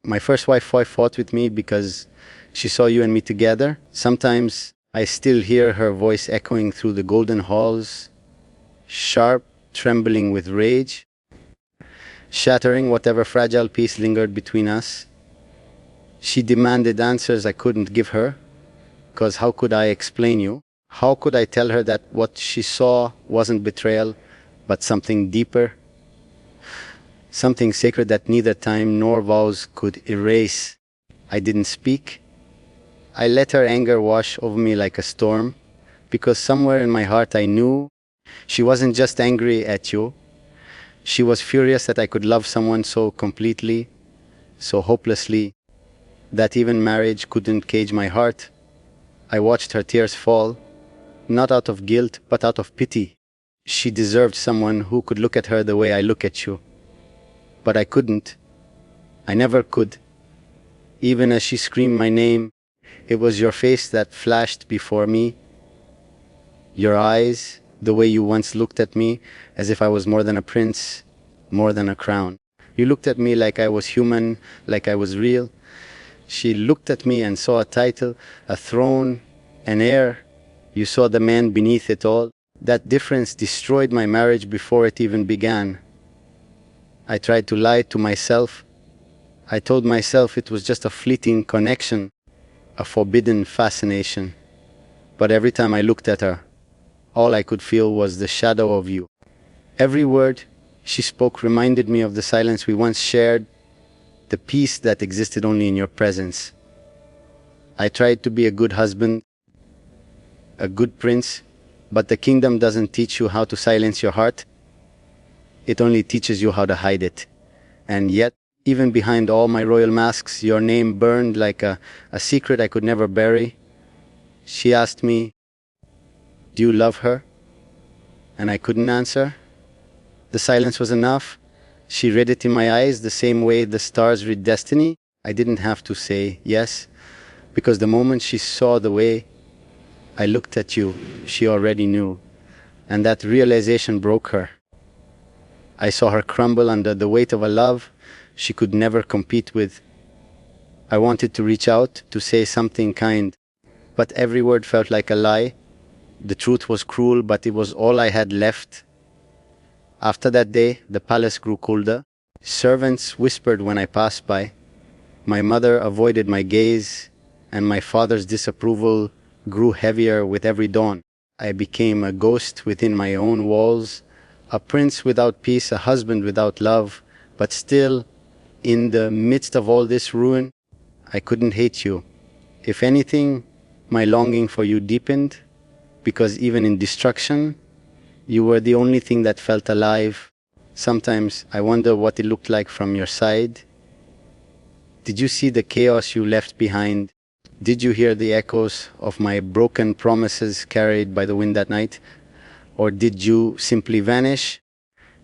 My first wife fought with me because she saw you and me together. Sometimes I still hear her voice echoing through the golden halls, sharp, trembling with rage, shattering whatever fragile piece lingered between us. She demanded answers I couldn't give her, because how could I explain you? How could I tell her that what she saw wasn't betrayal, but something deeper? Something sacred that neither time nor vows could erase. I didn't speak. I let her anger wash over me like a storm, because somewhere in my heart I knew she wasn't just angry at you. She was furious that I could love someone so completely, so hopelessly, that even marriage couldn't cage my heart. I watched her tears fall, not out of guilt, but out of pity. She deserved someone who could look at her the way I look at you. But I couldn't. I never could. Even as she screamed my name, it was your face that flashed before me. Your eyes, the way you once looked at me, as if I was more than a prince, more than a crown. You looked at me like I was human, like I was real. She looked at me and saw a title, a throne, an heir. You saw the man beneath it all. That difference destroyed my marriage before it even began. I tried to lie to myself. I told myself it was just a fleeting connection, a forbidden fascination. But every time I looked at her, all I could feel was the shadow of you. Every word she spoke reminded me of the silence we once shared, the peace that existed only in your presence. I tried to be a good husband, a good prince, but the kingdom doesn't teach you how to silence your heart. It only teaches you how to hide it. And yet, even behind all my royal masks, your name burned like a secret I could never bury. She asked me, "Do you love her?" And I couldn't answer. The silence was enough. She read it in my eyes the same way the stars read destiny. I didn't have to say yes, because the moment she saw the way I looked at you, she already knew. And that realization broke her. I saw her crumble under the weight of a love she could never compete with. I wanted to reach out, to say something kind, but every word felt like a lie. The truth was cruel, but it was all I had left. After that day, the palace grew colder. Servants whispered when I passed by. My mother avoided my gaze, and my father's disapproval grew heavier with every dawn. I became a ghost within my own walls, a prince without peace, a husband without love. But still, in the midst of all this ruin, I couldn't hate you. If anything, my longing for you deepened, because even in destruction, you were the only thing that felt alive. Sometimes I wonder what it looked like from your side. Did you see the chaos you left behind? Did you hear the echoes of my broken promises carried by the wind that night? Or did you simply vanish,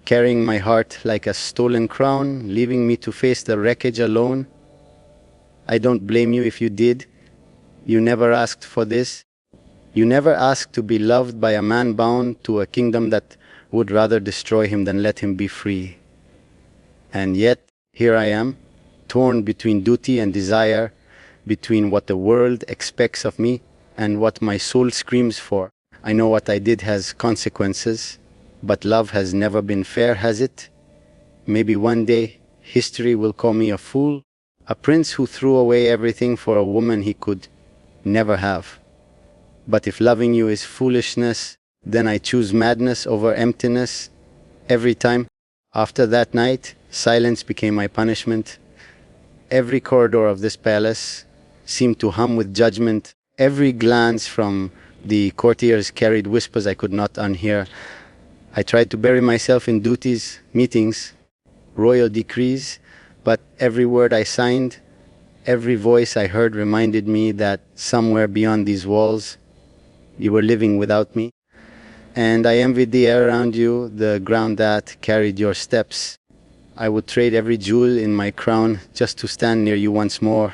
carrying my heart like a stolen crown, leaving me to face the wreckage alone? I don't blame you if you did. You never asked for this. You never asked to be loved by a man bound to a kingdom that would rather destroy him than let him be free. And yet, here I am, torn between duty and desire, between what the world expects of me and what my soul screams for. I know what I did has consequences, but love has never been fair, has it? Maybe one day, history will call me a fool, a prince who threw away everything for a woman he could never have. But if loving you is foolishness, then I choose madness over emptiness every time. After that night, silence became my punishment. Every corridor of this palace seemed to hum with judgment. Every glance from the courtiers carried whispers I could not unhear. I tried to bury myself in duties, meetings, royal decrees, but every word I signed, every voice I heard reminded me that somewhere beyond these walls, you were living without me. And I envied the air around you, the ground that carried your steps. I would trade every jewel in my crown just to stand near you once more,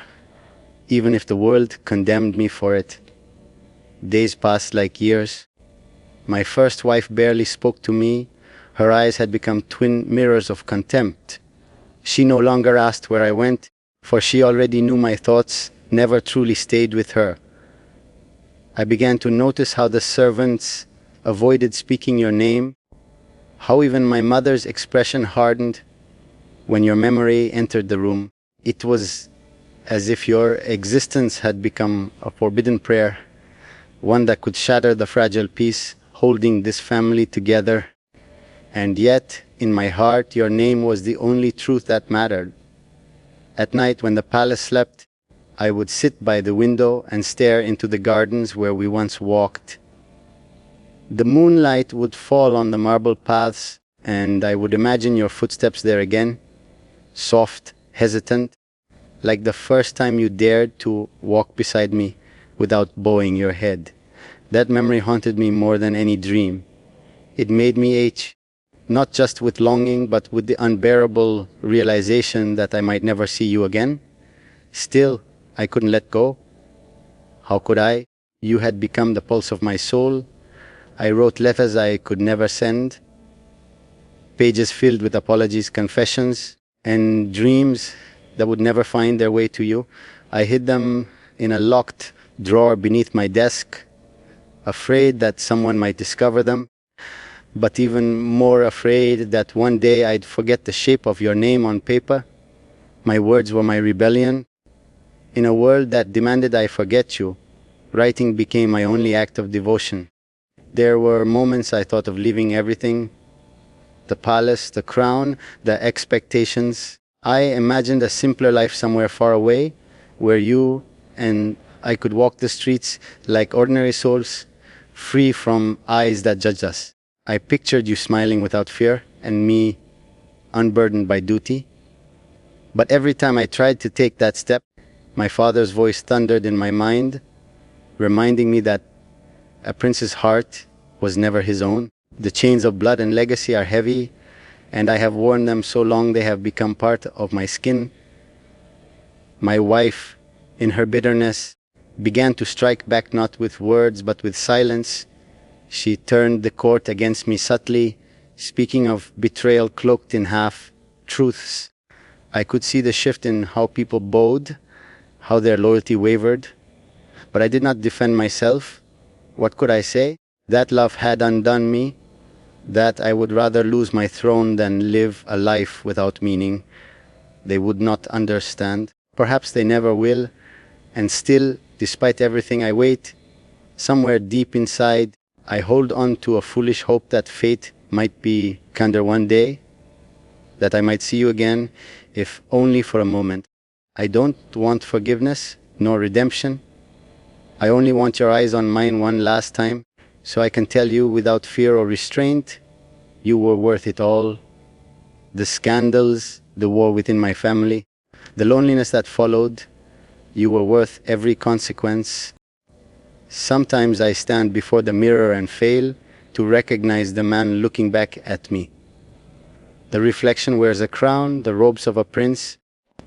even if the world condemned me for it. Days passed like years. My first wife barely spoke to me. Her eyes had become twin mirrors of contempt. She no longer asked where I went. for she already knew my thoughts never truly stayed with her. I began to notice how the servants avoided speaking your name, how even my mother's expression hardened when your memory entered the room. It was as if your existence had become a forbidden prayer, one that could shatter the fragile peace holding this family together. And yet, in my heart, your name was the only truth that mattered. At night, when the palace slept, I would sit by the window and stare into the gardens where we once walked. The moonlight would fall on the marble paths, and I would imagine your footsteps there again, soft, hesitant, like the first time you dared to walk beside me without bowing your head. That memory haunted me more than any dream. It made me ache, not just with longing, but with the unbearable realization that I might never see you again. Still, I couldn't let go. How could I? You had become the pulse of my soul. I wrote letters I could never send, pages filled with apologies, confessions, and dreams that would never find their way to you. I hid them in a locked drawer beneath my desk, afraid that someone might discover them, but even more afraid that one day I'd forget the shape of your name on paper. My words were my rebellion. In a world that demanded I forget you, writing became my only act of devotion. There were moments I thought of leaving everything, the palace, the crown, the expectations. I imagined a simpler life somewhere far away, where you and I could walk the streets like ordinary souls, free from eyes that judge us. I pictured you smiling without fear, and me unburdened by duty. But every time I tried to take that step, my father's voice thundered in my mind, reminding me that a prince's heart was never his own. The chains of blood and legacy are heavy, and I have worn them so long they have become part of my skin. My wife, in her bitterness, began to strike back not with words but with silence. She turned the court against me subtly, speaking of betrayal cloaked in half-truths. I could see the shift in how people bowed, how their loyalty wavered. But I did not defend myself. What could I say? That love had undone me, that I would rather lose my throne than live a life without meaning. They would not understand. Perhaps they never will. And still, despite everything, I wait. Somewhere deep inside, I hold on to a foolish hope that fate might be kinder one day, that I might see you again, if only for a moment. I don't want forgiveness, nor redemption. I only want your eyes on mine one last time, so I can tell you without fear or restraint, you were worth it all. The scandals, the war within my family, the loneliness that followed, you were worth every consequence. Sometimes I stand before the mirror and fail to recognize the man looking back at me. The reflection wears a crown, the robes of a prince,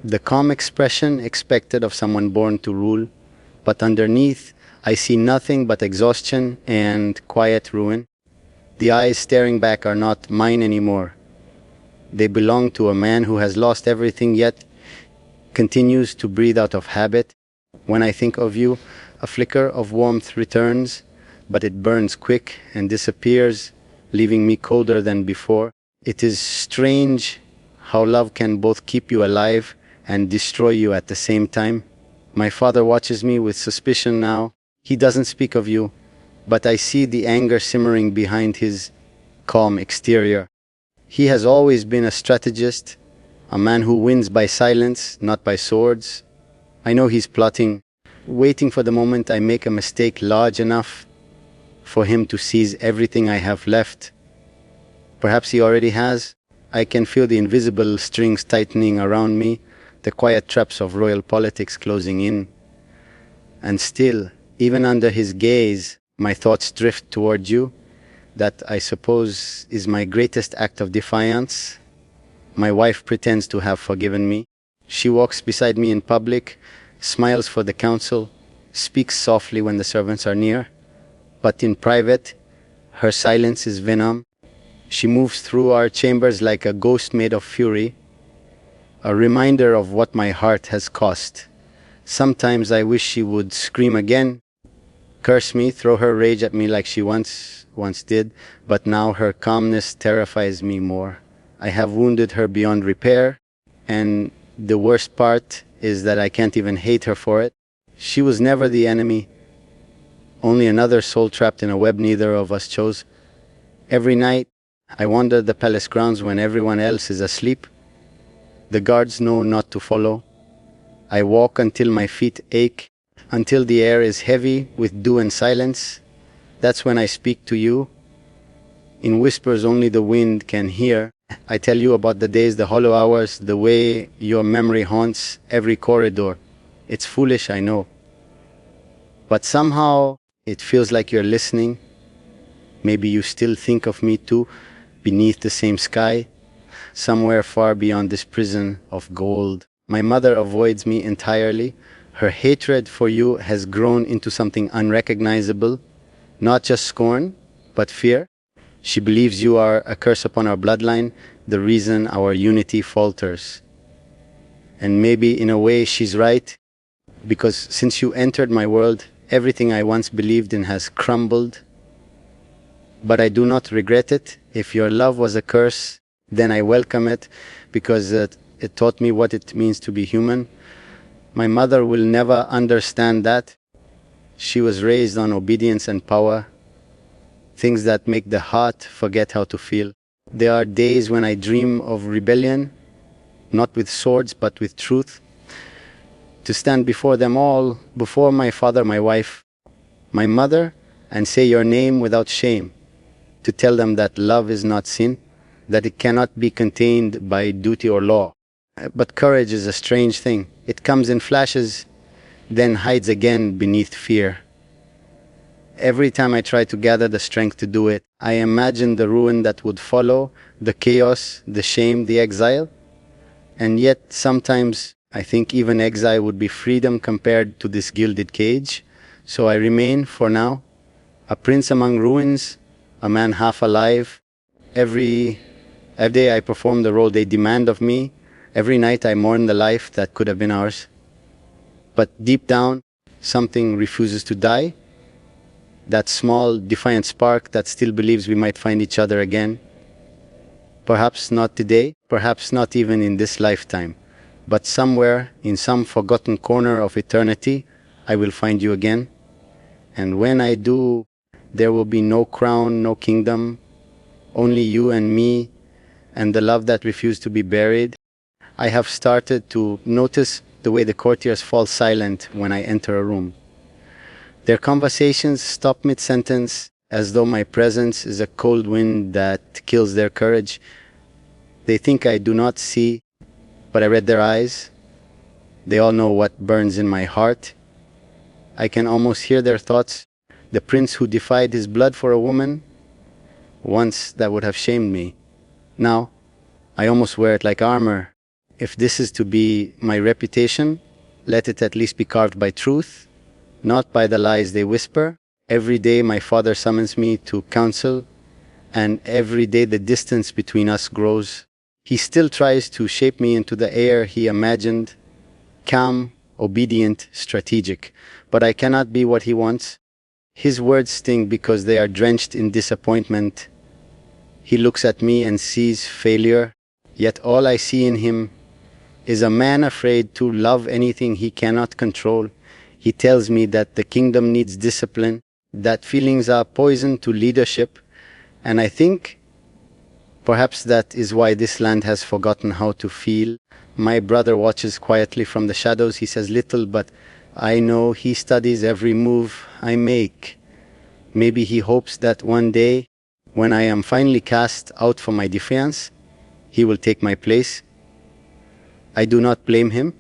the calm expression expected of someone born to rule. But underneath, I see nothing but exhaustion and quiet ruin. The eyes staring back are not mine anymore. They belong to a man who has lost everything yet continues to breathe out of habit. When I think of you, a flicker of warmth returns, but it burns quick and disappears, leaving me colder than before. It is strange how love can both keep you alive and destroy you at the same time. My father watches me with suspicion now. He doesn't speak of you, but I see the anger simmering behind his calm exterior. He has always been a strategist, a man who wins by silence, not by swords. I know he's plotting, waiting for the moment I make a mistake large enough for him to seize everything I have left. Perhaps he already has. I can feel the invisible strings tightening around me, the quiet traps of royal politics closing in. And still, even under his gaze, my thoughts drift toward you. That, I suppose, is my greatest act of defiance. My wife pretends to have forgiven me. She walks beside me in public, smiles for the council, speaks softly when the servants are near. But in private, her silence is venom. She moves through our chambers like a ghost made of fury, a reminder of what my heart has cost. Sometimes I wish she would scream again, curse me, throw her rage at me like she once did, but now her calmness terrifies me more. I have wounded her beyond repair, and the worst part is that I can't even hate her for it. She was never the enemy, only another soul trapped in a web neither of us chose. Every night, I wander the palace grounds when everyone else is asleep. The guards know not to follow. I walk until my feet ache, until the air is heavy with dew and silence. That's when I speak to you. In whispers only the wind can hear. I tell you about the days, the hollow hours, the way your memory haunts every corridor. It's foolish, I know. But somehow it feels like you're listening. Maybe you still think of me too, beneath the same sky, somewhere far beyond this prison of gold. My mother avoids me entirely. Her hatred for you has grown into something unrecognizable, not just scorn, but fear. She believes you are a curse upon our bloodline, the reason our unity falters. And maybe in a way she's right, because since you entered my world, everything I once believed in has crumbled. But I do not regret it. If your love was a curse, then I welcome it, because it taught me what it means to be human. My mother will never understand that. She was raised on obedience and power, things that make the heart forget how to feel. There are days when I dream of rebellion, not with swords, but with truth. To stand before them all, before my father, my wife, my mother, and say your name without shame. To tell them that love is not sin, that it cannot be contained by duty or law. But courage is a strange thing. It comes in flashes, then hides again beneath fear. Every time I try to gather the strength to do it, I imagine the ruin that would follow, the chaos, the shame, the exile. And yet sometimes I think even exile would be freedom compared to this gilded cage. So I remain, for now, a prince among ruins, a man half alive. Every day I perform the role they demand of me. Every night I mourn the life that could have been ours. But deep down, something refuses to die. That small, defiant spark that still believes we might find each other again. Perhaps not today, perhaps not even in this lifetime. But somewhere, in some forgotten corner of eternity, I will find you again. And when I do, there will be no crown, no kingdom, only you and me, and the love that refused to be buried. I have started to notice the way the courtiers fall silent when I enter a room. Their conversations stop mid-sentence, as though my presence is a cold wind that kills their courage. They think I do not see, but I read their eyes. They all know what burns in my heart. I can almost hear their thoughts. The prince who defied his blood for a woman, once that would have shamed me. Now, I almost wear it like armor. If this is to be my reputation, let it at least be carved by truth, not by the lies they whisper. Every day my father summons me to counsel, and every day the distance between us grows. He still tries to shape me into the heir he imagined, calm, obedient, strategic. But I cannot be what he wants. His words sting because they are drenched in disappointment. He looks at me and sees failure, yet all I see in him is a man afraid to love anything he cannot control. He tells me that the kingdom needs discipline, that feelings are poison to leadership, and I think perhaps that is why this land has forgotten how to feel. My brother watches quietly from the shadows. He says little, but I know he studies every move I make. Maybe he hopes that one day, when I am finally cast out for my defiance, he will take my place. I do not blame him.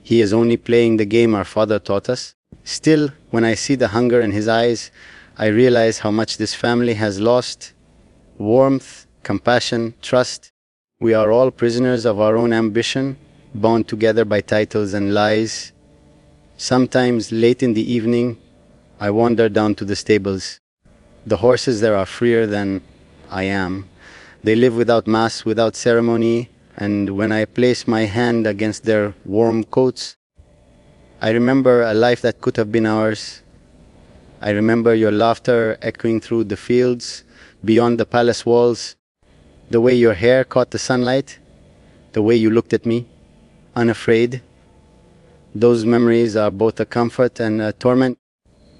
He is only playing the game our father taught us. Still, when I see the hunger in his eyes, I realize how much this family has lost. Warmth, compassion, trust. We are all prisoners of our own ambition, bound together by titles and lies. Sometimes, late in the evening, I wander down to the stables. The horses there are freer than I am. They live without mass, without ceremony. And when I place my hand against their warm coats, I remember a life that could have been ours. I remember your laughter echoing through the fields, beyond the palace walls, the way your hair caught the sunlight, the way you looked at me, unafraid. Those memories are both a comfort and a torment.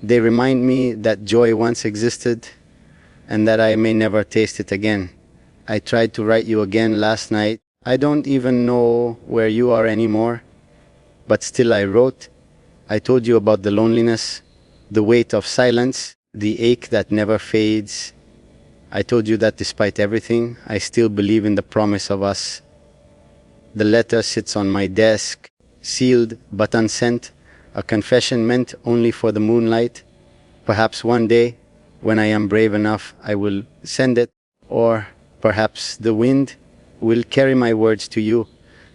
They remind me that joy once existed and that I may never taste it again. I tried to write you again last night. I don't even know where you are anymore, but still I wrote. I told you about the loneliness, the weight of silence, the ache that never fades. I told you that despite everything, I still believe in the promise of us. The letter sits on my desk, sealed but unsent, a confession meant only for the moonlight. Perhaps one day, when I am brave enough, I will send it, or perhaps the wind will carry my words to you,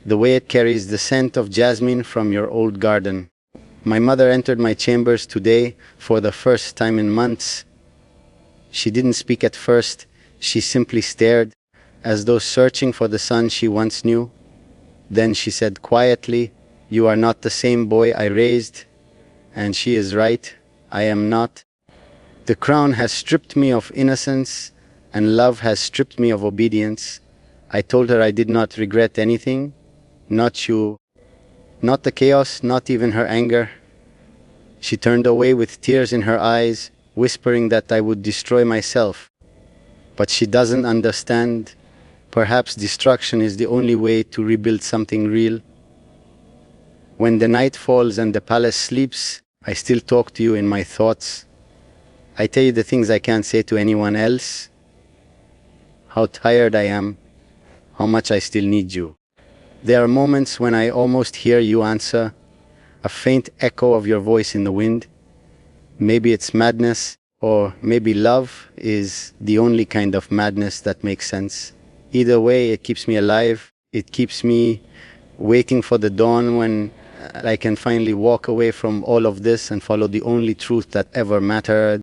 the way it carries the scent of jasmine from your old garden. My mother entered my chambers today for the first time in months. She didn't speak at first. She simply stared, as though searching for the son she once knew. Then she said quietly, "You are not the same boy I raised." And she is right. I am not. The crown has stripped me of innocence, and love has stripped me of obedience. I told her I did not regret anything, not you, not the chaos, not even her anger. She turned away with tears in her eyes, whispering that I would destroy myself. But she doesn't understand. Perhaps destruction is the only way to rebuild something real. When the night falls and the palace sleeps, I still talk to you in my thoughts. I tell you the things I can't say to anyone else. How tired I am, how much I still need you. There are moments when I almost hear you answer, a faint echo of your voice in the wind. Maybe it's madness, or maybe love is the only kind of madness that makes sense. Either way, it keeps me alive. It keeps me waiting for the dawn when I can finally walk away from all of this and follow the only truth that ever mattered.